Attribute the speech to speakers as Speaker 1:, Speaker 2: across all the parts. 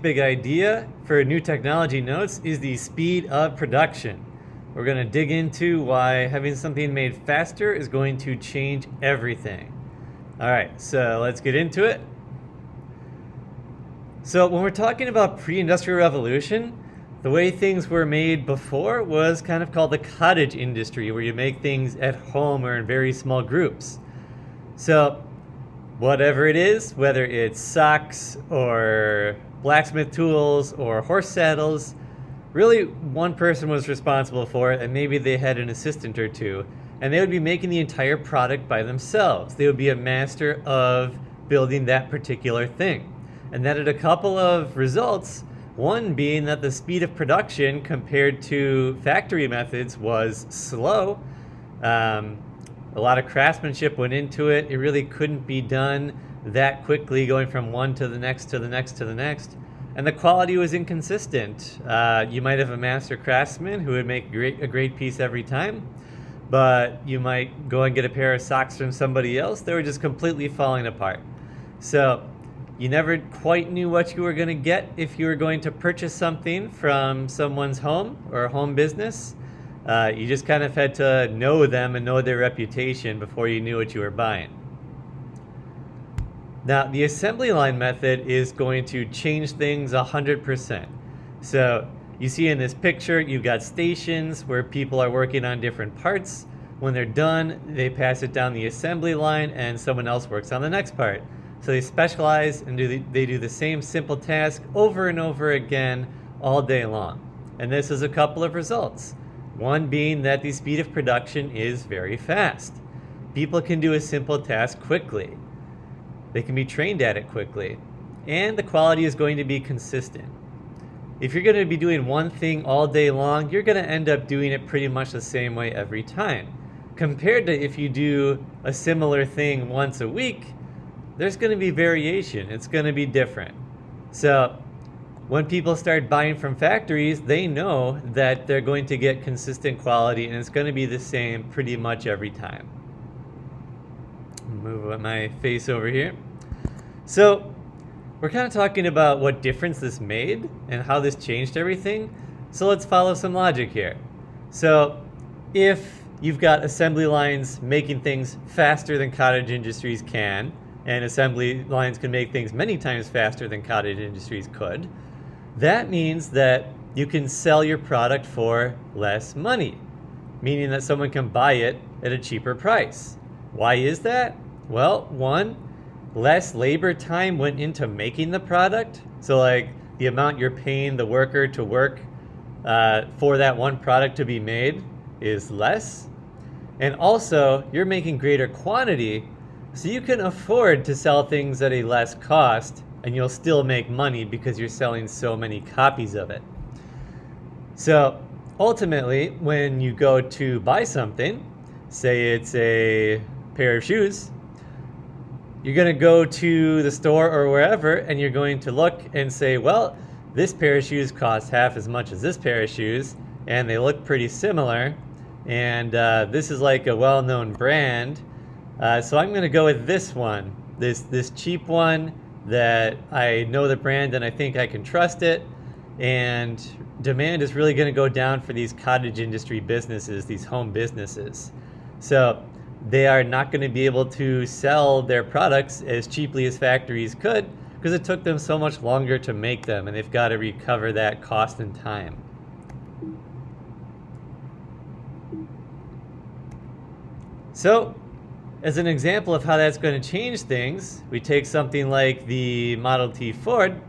Speaker 1: big idea for new technology notes is the speed of production. We're going to dig into why having something made faster is going to change everything. All right, so let's get into it. So when we're talking about pre-industrial revolution, the way things were made before was kind of called the cottage industry, where you make things at home or in very small groups. So whatever it is, whether it's socks or blacksmith tools or horse saddles, really one person was responsible for it, and maybe they had an assistant or two, and they would be making the entire product by themselves. They would be a master of building that particular thing. And that had a couple of results, one being that the speed of production compared to factory methods was slow. A lot of craftsmanship went into it. It really couldn't be done that quickly, going from one to the next to the next to the next. And the quality was inconsistent. You might have a master craftsman who would make a great piece every time, but you might go and get a pair of socks from somebody else. They were just completely falling apart. So you never quite knew what you were going to get if you were going to purchase something from someone's home or a home business. You just kind of had to know them and know their reputation before you knew what you were buying. Now, the assembly line method is going to change things 100%. So you see in this picture, you've got stations where people are working on different parts. When they're done, they pass it down the assembly line and someone else works on the next part. So they specialize and they do the same simple task over and over again all day long. And this is a couple of results. One being that the speed of production is very fast. People can do a simple task quickly. They can be trained at it quickly. And the quality is going to be consistent. If you're going to be doing one thing all day long, you're going to end up doing it pretty much the same way every time. Compared to if you do a similar thing once a week, there's going to be variation. It's going to be different. So when people start buying from factories, they know that they're going to get consistent quality and it's going to be the same pretty much every time. Move my face over here. So we're kind of talking about what difference this made and how this changed everything. So let's follow some logic here. So if you've got assembly lines making things faster than cottage industries can, and assembly lines can make things many times faster than cottage industries could, that means that you can sell your product for less money, meaning that someone can buy it at a cheaper price. Why is that? Well, one, less labor time went into making the product. So like the amount you're paying the worker to work for that one product to be made is less. And also you're making greater quantity, so you can afford to sell things at a less cost and you'll still make money because you're selling so many copies of it. So ultimately, when you go to buy something, say it's a pair of shoes, you're going to go to the store or wherever and you're going to look and say, well, this pair of shoes costs half as much as this pair of shoes and they look pretty similar, and this is like a well-known brand. So I'm going to go with this one, this cheap one that I know the brand and I think I can trust it. And demand is really going to go down for these cottage industry businesses, these home businesses. So they are not going to be able to sell their products as cheaply as factories could because it took them so much longer to make them, and they've got to recover that cost and time. So as an example of how that's going to change things, we take something like the Model T Ford.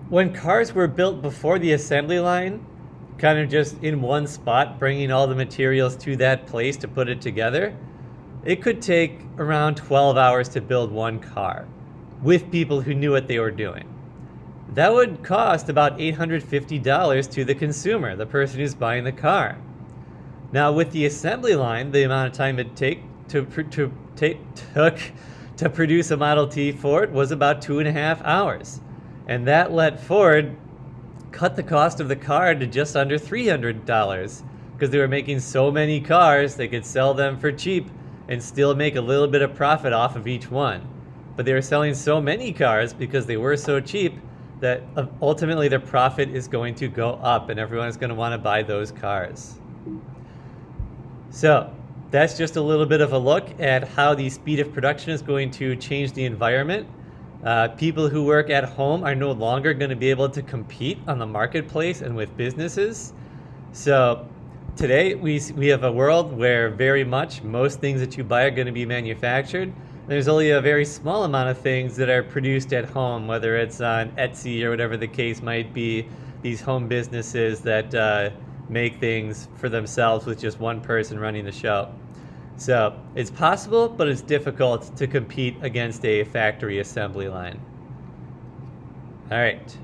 Speaker 1: When cars were built before the assembly line, kind of just in one spot, bringing all the materials to that place to put it together, it could take around 12 hours to build one car with people who knew what they were doing. That would cost about $850 to the consumer, the person who's buying the car. Now with the assembly line, the amount of time it took to produce a Model T Ford was about 2.5 hours. And that let Ford cut the cost of the car to just under $300 because they were making so many cars they could sell them for cheap and still make a little bit of profit off of each one. But they were selling so many cars because they were so cheap that ultimately their profit is going to go up and everyone is going to want to buy those cars. So that's just a little bit of a look at how the speed of production is going to change the environment. People who work at home are no longer going to be able to compete on the marketplace and with businesses. So today we have a world where very much most things that you buy are going to be manufactured. There's only a very small amount of things that are produced at home, whether it's on Etsy or whatever the case might be, these home businesses that make things for themselves with just one person running the show. So it's possible, but it's difficult to compete against a factory assembly line. All right.